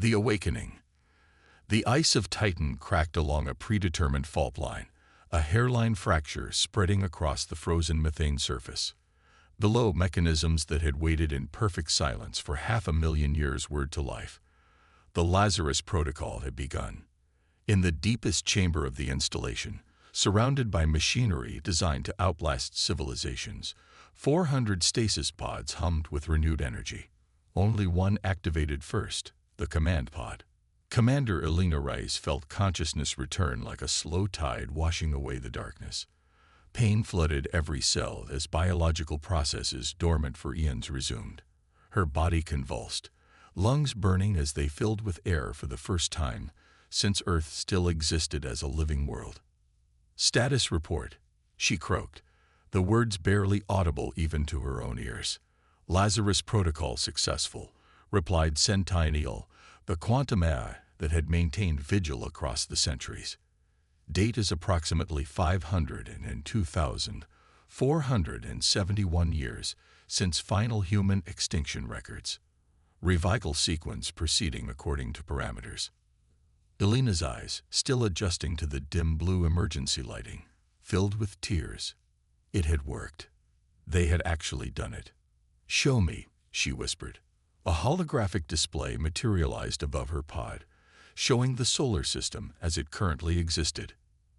The awakening. The ice of Titan cracked along a predetermined fault line, a hairline fracture spreading across the frozen methane surface. Below, mechanisms that had waited in perfect silence for 500,000 years whirred to life. The Lazarus Protocol had begun. In the deepest chamber of the installation, surrounded by machinery designed to outlast civilizations, 400 stasis pods hummed with renewed energy. Only one activated first, the command pod. Commander Elena Rice felt consciousness return like a slow tide washing away the darkness. Pain flooded every cell as biological processes dormant for eons resumed. Her body convulsed, lungs burning as they filled with air for the first time since Earth still existed as a living world. "Status report," she croaked, the words barely audible even to her own ears. "Lazarus Protocol successful," replied Centennial, the quantum AI that had maintained vigil across the centuries. "Date is approximately 502,471 years since final human extinction records. Revival sequence proceeding according to parameters." Elena's eyes, still adjusting to the dim blue emergency lighting, filled with tears. It had worked. They had actually done it. "Show me," she whispered. A holographic display materialized above her pod, showing the solar system as it currently existed.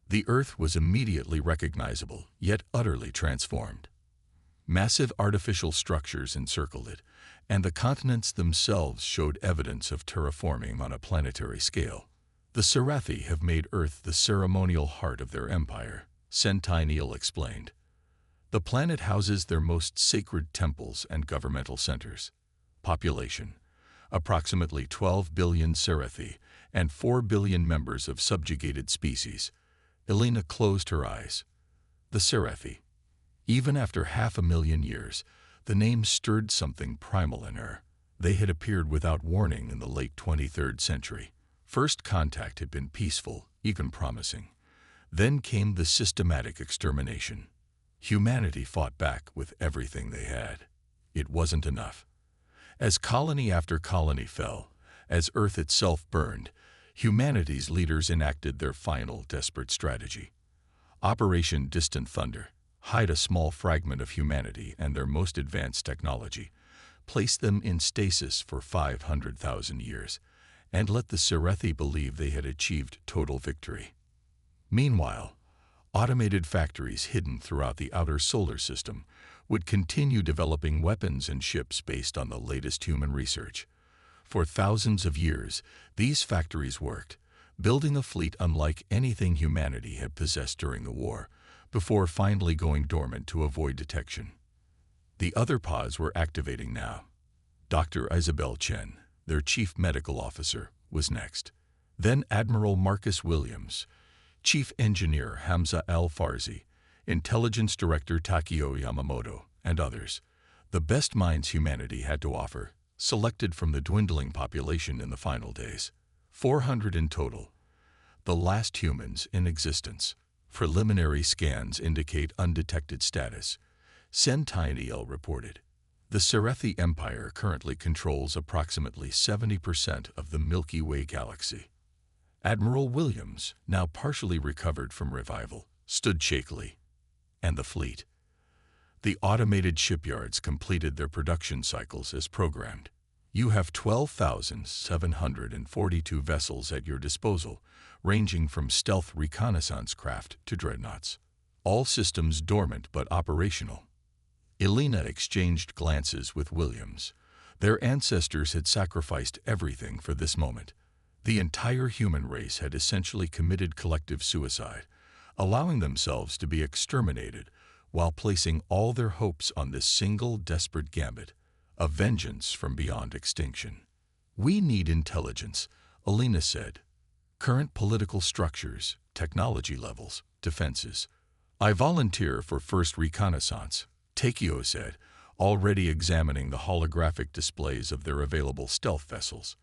The Earth was immediately recognizable, yet utterly transformed. Massive artificial structures encircled it, and the continents themselves showed evidence of terraforming on a planetary scale. "The Serathi have made Earth the ceremonial heart of their empire," Centennial explained. "The planet houses their most sacred temples and governmental centers. Population: approximately 12 billion Serathi and 4 billion members of subjugated species." Elena closed her eyes. The Serathi. Even after 500,000 years, the name stirred something primal in her. They had appeared without warning in the late 23rd century. First contact had been peaceful, even promising. Then came the systematic extermination. Humanity fought back with everything they had. It wasn't enough. As colony after colony fell, as Earth itself burned, humanity's leaders enacted their final desperate strategy. Operation Distant Thunder: hide a small fragment of humanity and their most advanced technology, place them in stasis for 500,000 years, and let the Serathi believe they had achieved total victory. Meanwhile, automated factories hidden throughout the outer solar system would continue developing weapons and ships based on the latest human research. For thousands of years, these factories worked, building a fleet unlike anything humanity had possessed during the war, before finally going dormant to avoid detection. The other pods were activating now. Dr. Isabel Chen, their chief medical officer, was next. Then Admiral Marcus Williams, Chief Engineer Hamza Al-Farzi, Intelligence Director Takio Yamamoto, and others. The best minds humanity had to offer, selected from the dwindling population in the final days. 400 in total. The last humans in existence. Preliminary scans indicate undetected status. Centennial reported. The Serathi Empire currently controls approximately 70% of the Milky Way galaxy. Admiral Williams, now partially recovered from revival, stood shakily. And the fleet. The automated shipyards completed their production cycles as programmed. You have 12,742 vessels at your disposal, ranging from stealth reconnaissance craft to dreadnoughts. All systems dormant but operational. Elena exchanged glances with Williams. Their ancestors had sacrificed everything for this moment. The entire human race had essentially committed collective suicide, allowing themselves to be exterminated while placing all their hopes on this single desperate gambit, a vengeance from beyond extinction. "We need intelligence," Elena said. "Current political structures, technology levels, defenses. I volunteer for first reconnaissance," Takio said, already examining the holographic displays of their available stealth vessels.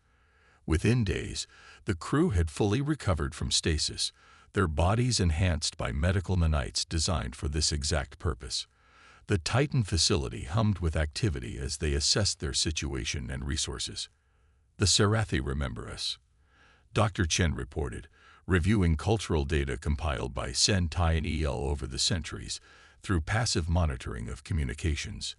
Within days, the crew had fully recovered from stasis, their bodies enhanced by medical nanites designed for this exact purpose. The Titan facility hummed with activity as they assessed their situation and resources. The Sarathi remember us, Dr. Chen reported, reviewing cultural data compiled by Sci-Fi and EL over the centuries through passive monitoring of communications.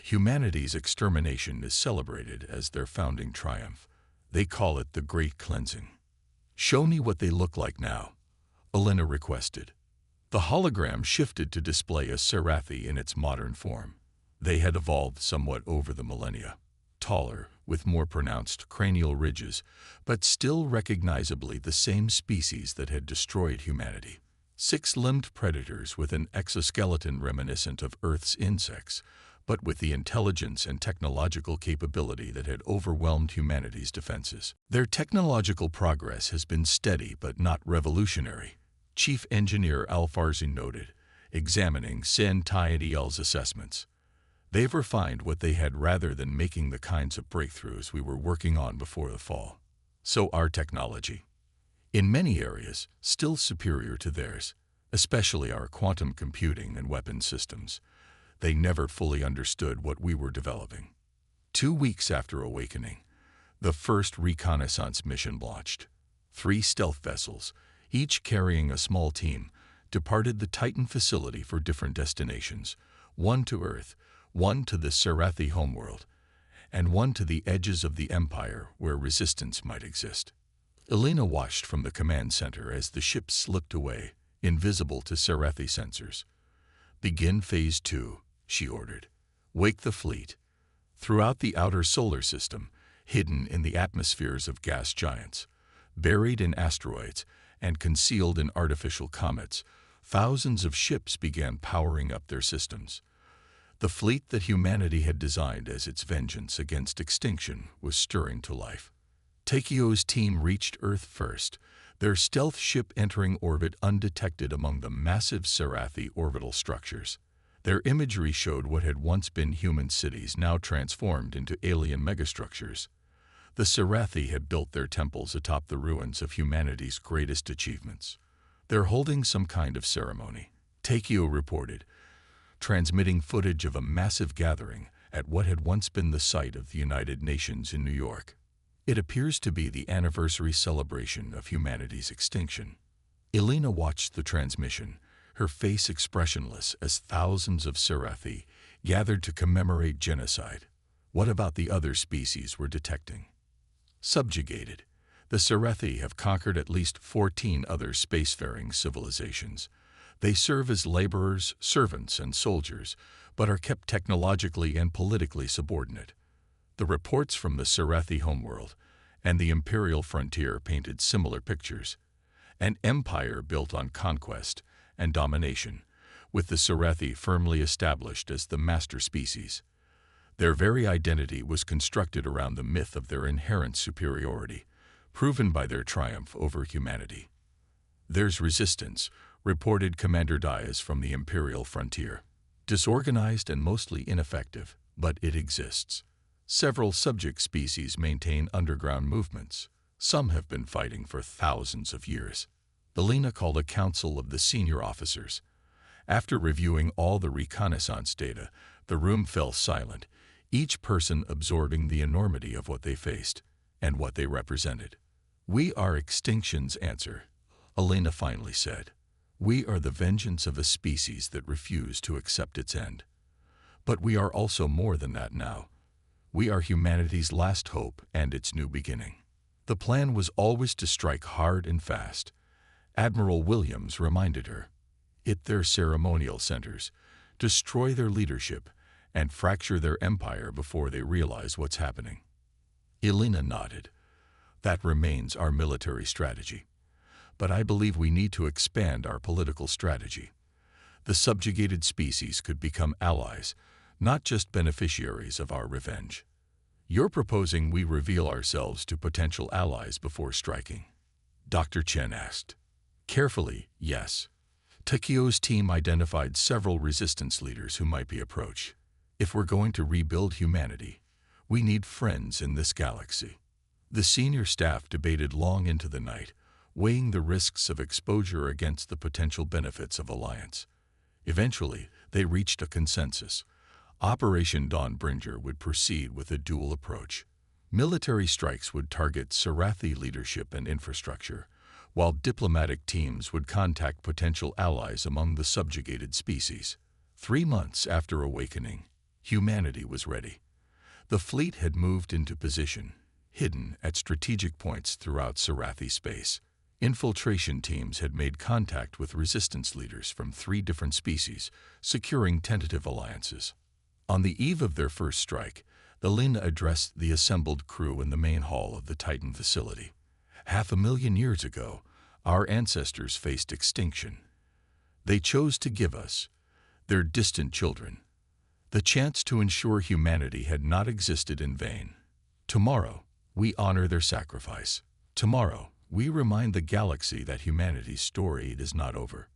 Humanity's extermination is celebrated as their founding triumph. They call it the Great Cleansing. "Show me what they look like now," Elena requested. The hologram shifted to display a Sarathi in its modern form. They had evolved somewhat over the millennia, taller, with more pronounced cranial ridges, but still recognizably the same species that had destroyed humanity. Six-limbed predators with an exoskeleton reminiscent of Earth's insects, but with the intelligence and technological capability that had overwhelmed humanity's defenses. Their technological progress has been steady but not revolutionary, Chief Engineer Al-Farzi noted, examining Sci-Fi and EL's assessments. They've refined what they had rather than making the kinds of breakthroughs we were working on before the fall. So our technology, in many areas, still superior to theirs, especially our quantum computing and weapons systems. They never fully understood what we were developing. 2 weeks after awakening, the first reconnaissance mission launched. 3 stealth vessels, each carrying a small team, departed the Titan facility for different destinations, one to Earth, one to the Sarathi homeworld, and one to the edges of the Empire where resistance might exist. Elena watched from the command center as the ship slipped away, invisible to Sarathi sensors. "Begin Phase 2, she ordered. "Wake the fleet." Throughout the outer solar system, hidden in the atmospheres of gas giants, buried in asteroids, and concealed in artificial comets, thousands of ships began powering up their systems. The fleet that humanity had designed as its vengeance against extinction was stirring to life. Takio's team reached Earth first, their stealth ship entering orbit undetected among the massive Sarathi orbital structures. Their imagery showed what had once been human cities now transformed into alien megastructures. The Sarathi had built their temples atop the ruins of humanity's greatest achievements. "They're holding some kind of ceremony," Takio reported, transmitting footage of a massive gathering at what had once been the site of the United Nations in New York. "It appears to be the anniversary celebration of humanity's extinction." Elena watched the transmission, her face expressionless as thousands of Sarathi gathered to commemorate genocide. What about the other species we're detecting? Subjugated, the Sarathi have conquered at least 14 other spacefaring civilizations. They serve as laborers, servants, and soldiers, but are kept technologically and politically subordinate. The reports from the Sarathi homeworld and the imperial frontier painted similar pictures. An empire built on conquest and domination, with the Sarathi firmly established as the master species. Their very identity was constructed around the myth of their inherent superiority, proven by their triumph over humanity. "There's resistance," reported Commander Diaz from the imperial frontier. "Disorganized and mostly ineffective, but it exists. Several subject species maintain underground movements. Some have been fighting for thousands of years." Elena called a council of the senior officers. After reviewing all the reconnaissance data, the room fell silent, each person absorbing the enormity of what they faced and what they represented. "We are extinction's answer," Elena finally said. "We are the vengeance of a species that refused to accept its end. But we are also more than that now. We are humanity's last hope and its new beginning." The plan was always to strike hard and fast. Admiral Williams reminded her. Hit their ceremonial centers, destroy their leadership, and fracture their empire before they realize what's happening. Elena nodded. "That remains our military strategy. But I believe we need to expand our political strategy. The subjugated species could become allies, not just beneficiaries of our revenge." "You're proposing we reveal ourselves to potential allies before striking?" Dr. Chen asked. "Carefully, yes." Takio's team identified several resistance leaders who might be approached. "If we're going to rebuild humanity, we need friends in this galaxy." The senior staff debated long into the night, weighing the risks of exposure against the potential benefits of alliance. Eventually, they reached a consensus. Operation Dawnbringer would proceed with a dual approach. Military strikes would target Sarathi leadership and infrastructure, while diplomatic teams would contact potential allies among the subjugated species. 3 months after awakening, humanity was ready. The fleet had moved into position, hidden at strategic points throughout Sarathi space. Infiltration teams had made contact with resistance leaders from 3 different species, securing tentative alliances. On the eve of their first strike, Elena addressed the assembled crew in the main hall of the Titan facility. 500,000 years ago, our ancestors faced extinction. They chose to give us, their distant children, the chance to ensure humanity had not existed in vain. Tomorrow, we honor their sacrifice. Tomorrow, we remind the galaxy that humanity's story is not over.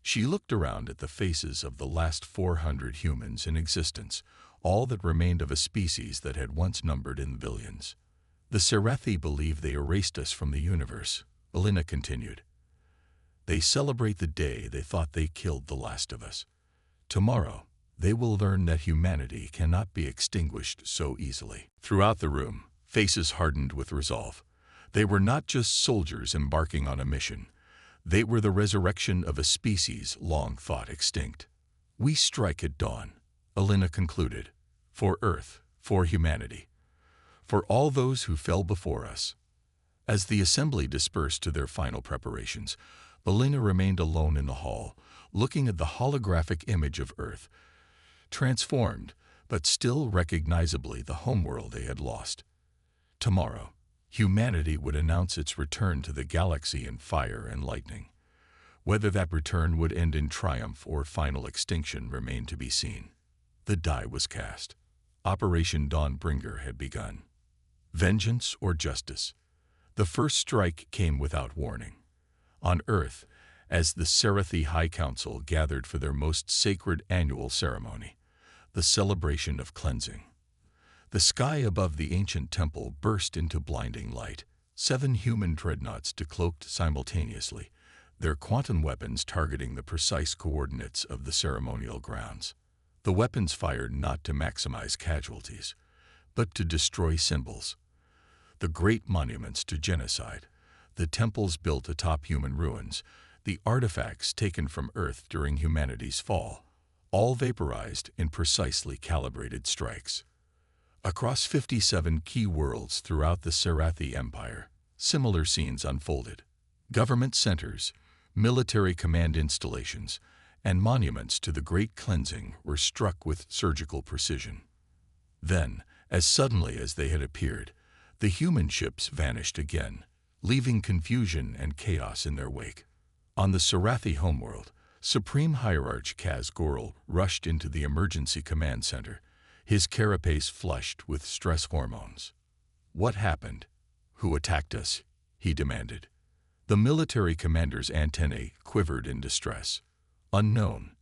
She looked around at the faces of the last 400 humans in existence, all that remained of a species that had once numbered in billions. The Sarathi believe they erased us from the universe, Elena continued. They celebrate the day they thought they killed the last of us. Tomorrow, they will learn that humanity cannot be extinguished so easily. Throughout the room, faces hardened with resolve. They were not just soldiers embarking on a mission. They were the resurrection of a species long thought extinct. We strike at dawn, Elena concluded, for Earth, for humanity, for all those who fell before us. As the assembly dispersed to their final preparations, Elena remained alone in the hall, looking at the holographic image of Earth, transformed, but still recognizably the homeworld they had lost. Tomorrow, humanity would announce its return to the galaxy in fire and lightning. Whether that return would end in triumph or final extinction remained to be seen. The die was cast. Operation Dawnbringer had begun. Vengeance or justice? The first strike came without warning. On Earth, as the Sarathi High Council gathered for their most sacred annual ceremony, the celebration of cleansing. The sky above the ancient temple burst into blinding light. 7 human dreadnoughts decloaked simultaneously, their quantum weapons targeting the precise coordinates of the ceremonial grounds. The weapons fired not to maximize casualties, but to destroy symbols. The great monuments to genocide, the temples built atop human ruins, the artifacts taken from Earth during humanity's fall, all vaporized in precisely calibrated strikes. Across 57 key worlds throughout the Sarathi Empire, similar scenes unfolded. Government centers, military command installations, and monuments to the Great Cleansing were struck with surgical precision. Then, as suddenly as they had appeared, the human ships vanished again, leaving confusion and chaos in their wake. On the Sarathi homeworld, Supreme Hierarch Kaz Goral rushed into the emergency command center, his carapace flushed with stress hormones. What happened? Who attacked us? He demanded. The military commander's antennae quivered in distress. Unknown.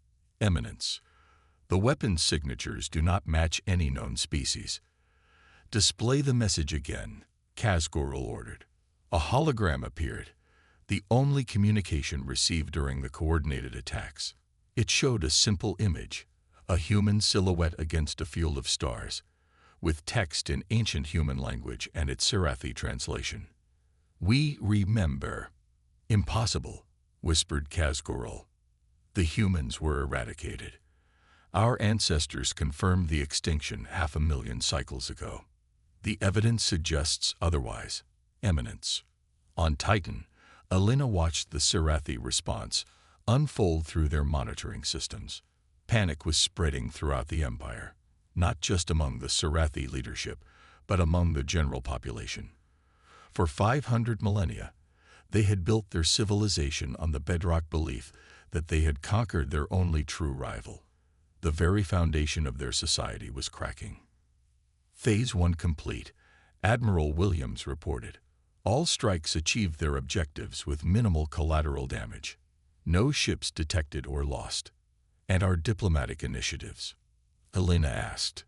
Eminence. The weapons signatures do not match any known species. Display the message again, Kaz Goral ordered. A hologram appeared, the only communication received during the coordinated attacks. It showed a simple image, a human silhouette against a field of stars, with text in ancient human language and its Sarathi translation. We remember. Impossible, whispered Kaz Goral. The humans were eradicated. Our ancestors confirmed the extinction 500,000 cycles ago. The evidence suggests otherwise. Eminence. On Titan, Elena watched the Sarathi response unfold through their monitoring systems. Panic was spreading throughout the Empire, not just among the Sarathi leadership, but among the general population. For 500 millennia, they had built their civilization on the bedrock belief that they had conquered their only true rival. The very foundation of their society was cracking. Phase 1 complete, Admiral Williams reported. All strikes achieved their objectives with minimal collateral damage. No ships detected or lost. And our diplomatic initiatives? Elena asked.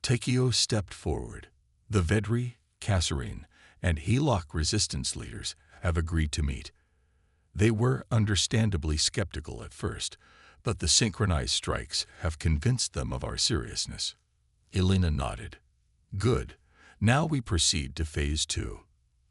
Takeo stepped forward. The Vedri, Kasserine, and Helok resistance leaders have agreed to meet. They were understandably skeptical at first, but the synchronized strikes have convinced them of our seriousness. Elena nodded. Good. Now we proceed to Phase 2.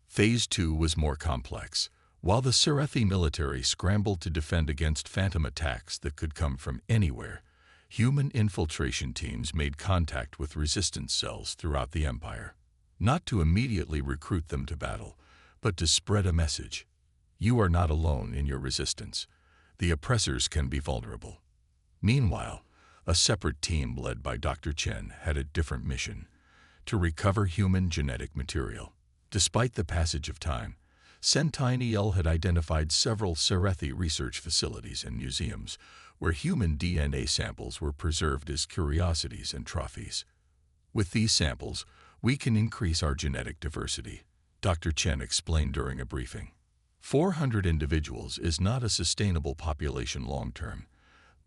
Phase 2 was more complex. While the Serathi military scrambled to defend against phantom attacks that could come from anywhere, human infiltration teams made contact with resistance cells throughout the Empire. Not to immediately recruit them to battle, but to spread a message. You are not alone in your resistance. The oppressors can be vulnerable. Meanwhile, a separate team led by Dr. Chen had a different mission: to recover human genetic material. Despite the passage of time, Sentinel had identified several Serathi research facilities and museums where human DNA samples were preserved as curiosities and trophies. With these samples, we can increase our genetic diversity, Dr. Chen explained during a briefing. 400 individuals is not a sustainable population long-term,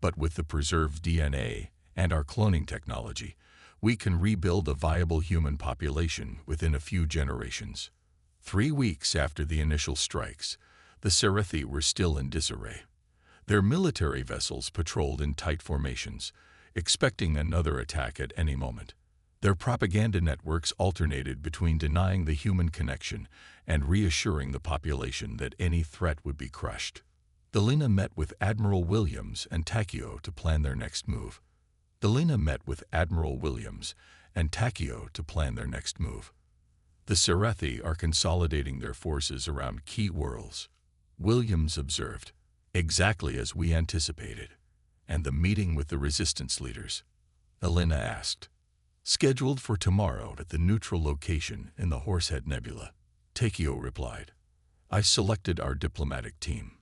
but with the preserved DNA and our cloning technology, we can rebuild a viable human population within a few generations. 3 weeks after the initial strikes, the Serathi were still in disarray. Their military vessels patrolled in tight formations, expecting another attack at any moment. Their propaganda networks alternated between denying the human connection and reassuring the population that any threat would be crushed. Delina met with Admiral Williams and Takeo to plan their next move. The Serathi are consolidating their forces around key worlds, Williams observed, exactly as we anticipated. And the meeting with the resistance leaders? Elena asked. Scheduled for tomorrow at the neutral location in the Horsehead Nebula, Takeo replied. I selected our diplomatic team.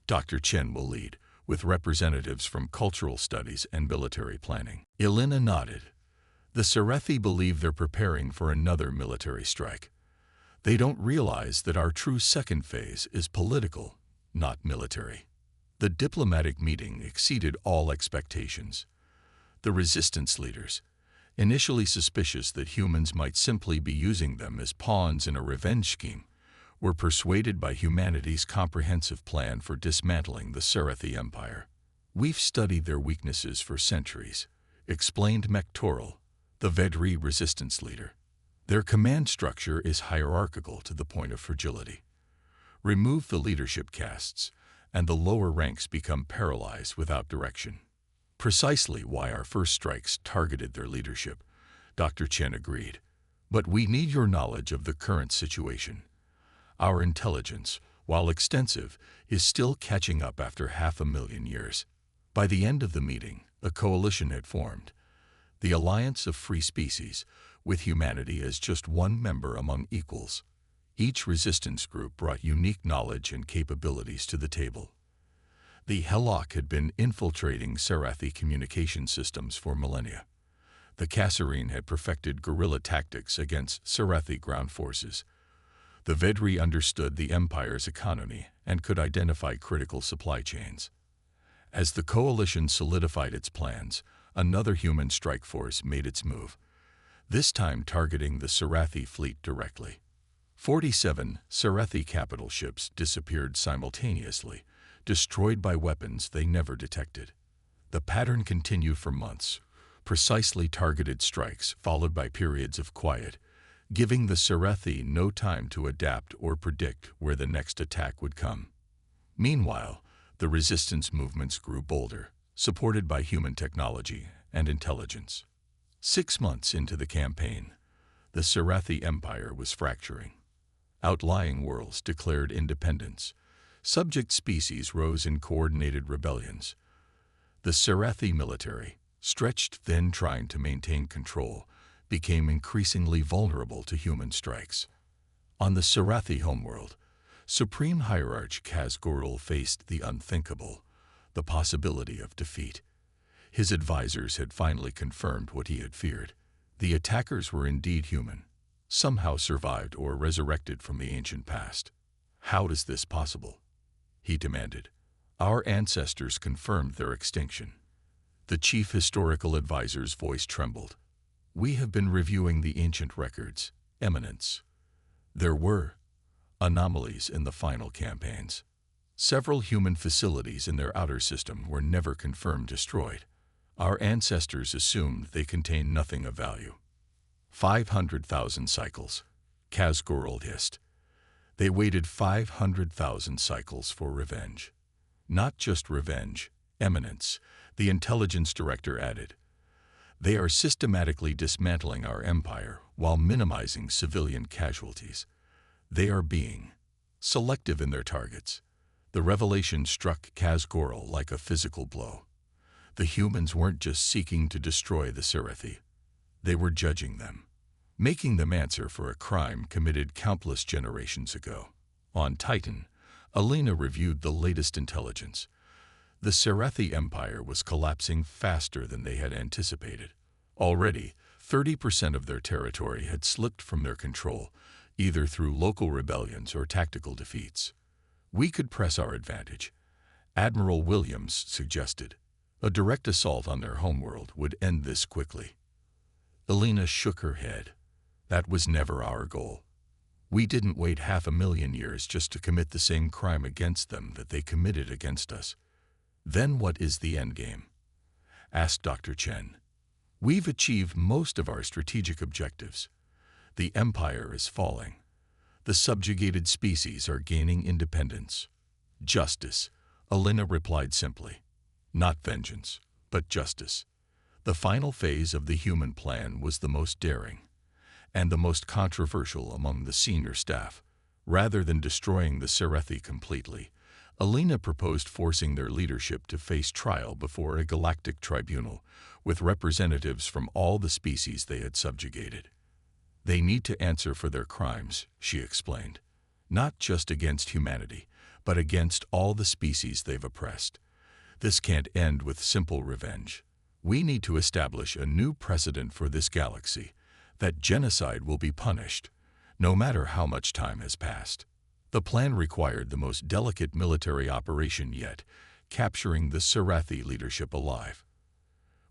Dr. Chen will lead, with representatives from cultural studies and military planning. Elena nodded. The Serathi believe they're preparing for another military strike. They don't realize that our true second phase is political, not military. The diplomatic meeting exceeded all expectations. The resistance leaders, initially suspicious that humans might simply be using them as pawns in a revenge scheme, were persuaded by humanity's comprehensive plan for dismantling the Serathi Empire. We've studied their weaknesses for centuries, explained Mektoril, the Vedri resistance leader. Their command structure is hierarchical to the point of fragility. Remove the leadership castes, and the lower ranks become paralyzed without direction. Precisely why our first strikes targeted their leadership, Dr. Chen agreed. But we need your knowledge of the current situation. Our intelligence, while extensive, is still catching up after 500,000 years. By the end of the meeting, a coalition had formed, the Alliance of Free Species, with humanity as just one member among equals. Each resistance group brought unique knowledge and capabilities to the table. The Helok had been infiltrating Serathi communication systems for millennia. The Kasserine had perfected guerrilla tactics against Serathi ground forces. The Vedri understood the Empire's economy and could identify critical supply chains. As the coalition solidified its plans, another human strike force made its move, this time targeting the Serathi fleet directly. 47 Serathi capital ships disappeared simultaneously, destroyed by weapons they never detected. The pattern continued for months, precisely targeted strikes followed by periods of quiet, giving the Serathi no time to adapt or predict where the next attack would come. Meanwhile, the resistance movements grew bolder, supported by human technology and intelligence. 6 months into the campaign, the Serathi Empire was fracturing. Outlying worlds declared independence. Subject species rose in coordinated rebellions. The Serathi military, stretched thin trying to maintain control, became increasingly vulnerable to human strikes. On the Serathi homeworld, Supreme Hierarch Kazgorul faced the unthinkable, the possibility of defeat. His advisors had finally confirmed what he had feared. The attackers were indeed human, somehow survived or resurrected from the ancient past. How is this possible? He demanded. Our ancestors confirmed their extinction. The chief historical advisor's voice trembled. We have been reviewing the ancient records, Eminence. There were anomalies in the final campaigns. Several human facilities in their outer system were never confirmed destroyed. Our ancestors assumed they contained nothing of value. 500,000 cycles, Kazgorul hissed. They waited 500,000 cycles for revenge. Not just revenge, Eminence, the intelligence director added. They are systematically dismantling our empire while minimizing civilian casualties. They are being selective in their targets. The revelation struck Kazgorul like a physical blow. The humans weren't just seeking to destroy the Serathi. They were judging them, making them answer for a crime committed countless generations ago. On Titan, Alina reviewed the latest intelligence. The Serathi Empire was collapsing faster than they had anticipated. Already, 30% of their territory had slipped from their control, either through local rebellions or tactical defeats. We could press our advantage, Admiral Williams suggested. A direct assault on their homeworld would end this quickly. Alina shook her head. That was never our goal. We didn't wait 500,000 years just to commit the same crime against them that they committed against us. Then what is the endgame? Asked Dr. Chen. We've achieved most of our strategic objectives. The empire is falling. The subjugated species are gaining independence. Justice, Alina replied simply. Not vengeance, but justice. The final phase of the human plan was the most daring and the most controversial among the senior staff. Rather than destroying the Serathi completely, Alina proposed forcing their leadership to face trial before a galactic tribunal with representatives from all the species they had subjugated. They need to answer for their crimes, she explained, not just against humanity, but against all the species they've oppressed. This can't end with simple revenge. We need to establish a new precedent for this galaxy, that genocide will be punished, no matter how much time has passed. The plan required the most delicate military operation yet, capturing the Serathi leadership alive.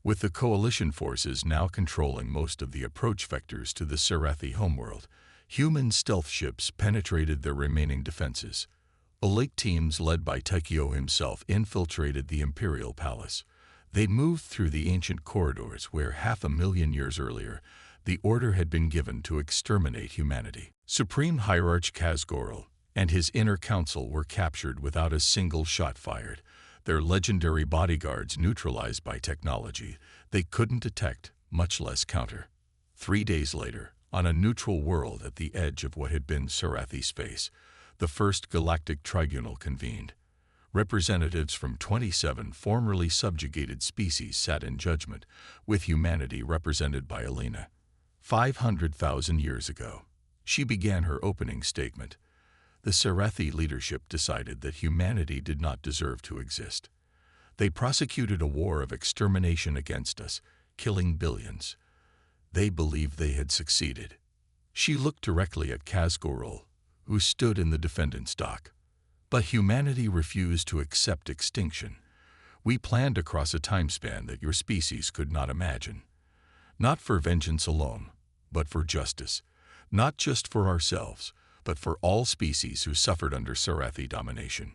With the coalition forces now controlling most of the approach vectors to the Serathi homeworld, human stealth ships penetrated their remaining defenses. Elite teams led by Taikyo himself infiltrated the Imperial Palace. They moved through the ancient corridors where 500,000 years earlier, the order had been given to exterminate humanity. Supreme Hierarch Kazgorul and his inner council were captured without a single shot fired, their legendary bodyguards neutralized by technology they couldn't detect, much less counter. 3 days later, on a neutral world at the edge of what had been Serathi space, the first galactic tribunal convened. Representatives from 27 formerly subjugated species sat in judgment, with humanity represented by Alina. 500,000 years ago, she began her opening statement. The Serathi leadership decided that humanity did not deserve to exist. They prosecuted a war of extermination against us, killing billions. They believed they had succeeded. She looked directly at Kazgorul, who stood in the defendant's dock. But humanity refused to accept extinction. We planned across a time span that your species could not imagine. Not for vengeance alone, but for justice. Not just for ourselves, but for all species who suffered under Serathi domination.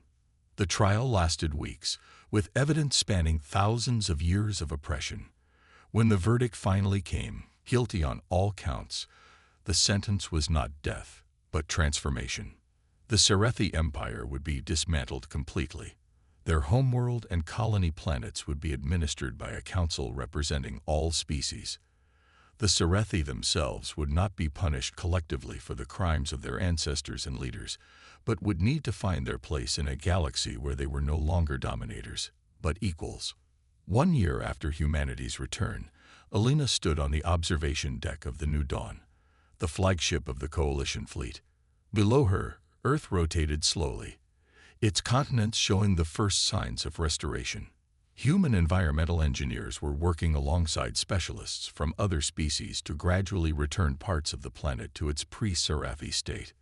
The trial lasted weeks, with evidence spanning thousands of years of oppression. When the verdict finally came, guilty on all counts, the sentence was not death, but transformation. The Serathi Empire would be dismantled completely. Their homeworld and colony planets would be administered by a council representing all species. The Serathi themselves would not be punished collectively for the crimes of their ancestors and leaders, but would need to find their place in a galaxy where they were no longer dominators, but equals. 1 year after humanity's return, Alina stood on the observation deck of the New Dawn, the flagship of the Coalition fleet. Below her, Earth rotated slowly, its continents showing the first signs of restoration. Human environmental engineers were working alongside specialists from other species to gradually return parts of the planet to its pre-Serathi state.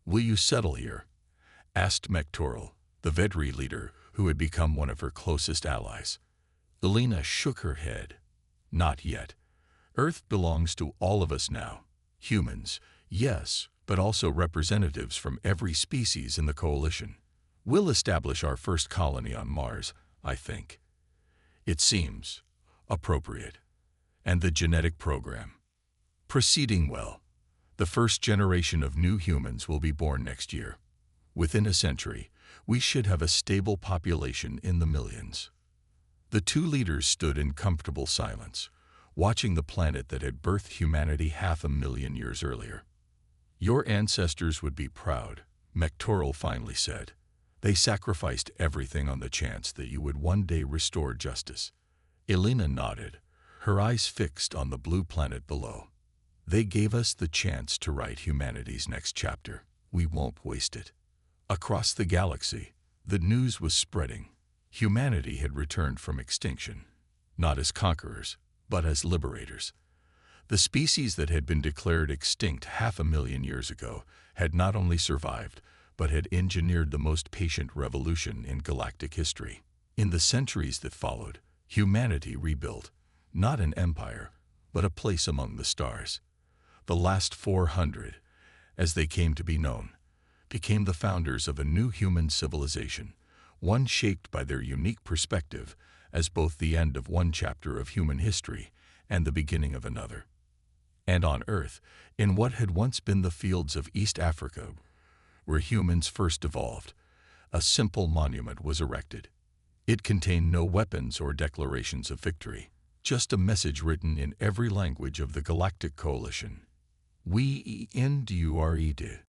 "Will you settle here?" asked Mektoril, the Vedri leader who had become one of her closest allies. Alina shook her head. "Not yet. Earth belongs to all of us now. Humans, yes, but also representatives from every species in the Coalition. We'll establish our first colony on Mars, I think. It seems appropriate. And the genetic program. Proceeding well. The first generation of new humans will be born next year. Within a century, we should have a stable population in the millions. The two leaders stood in comfortable silence, watching the planet that had birthed humanity 500,000 years earlier. Your ancestors would be proud, Mectoral finally said. They sacrificed everything on the chance that you would one day restore justice. Elena nodded, her eyes fixed on the blue planet below. They gave us the chance to write humanity's next chapter. We won't waste it. Across the galaxy, the news was spreading. Humanity had returned from extinction, not as conquerors, but as liberators. The species that had been declared extinct 500,000 years ago had not only survived, but had engineered the most patient revolution in galactic history. In the centuries that followed, humanity rebuilt, not an empire, but a place among the stars. The last 400, as they came to be known, became the founders of a new human civilization, one shaped by their unique perspective as both the end of one chapter of human history and the beginning of another. And on Earth, in what had once been the fields of East Africa, where humans first evolved, a simple monument was erected. It contained no weapons or declarations of victory, just a message written in every language of the Galactic Coalition. We endure.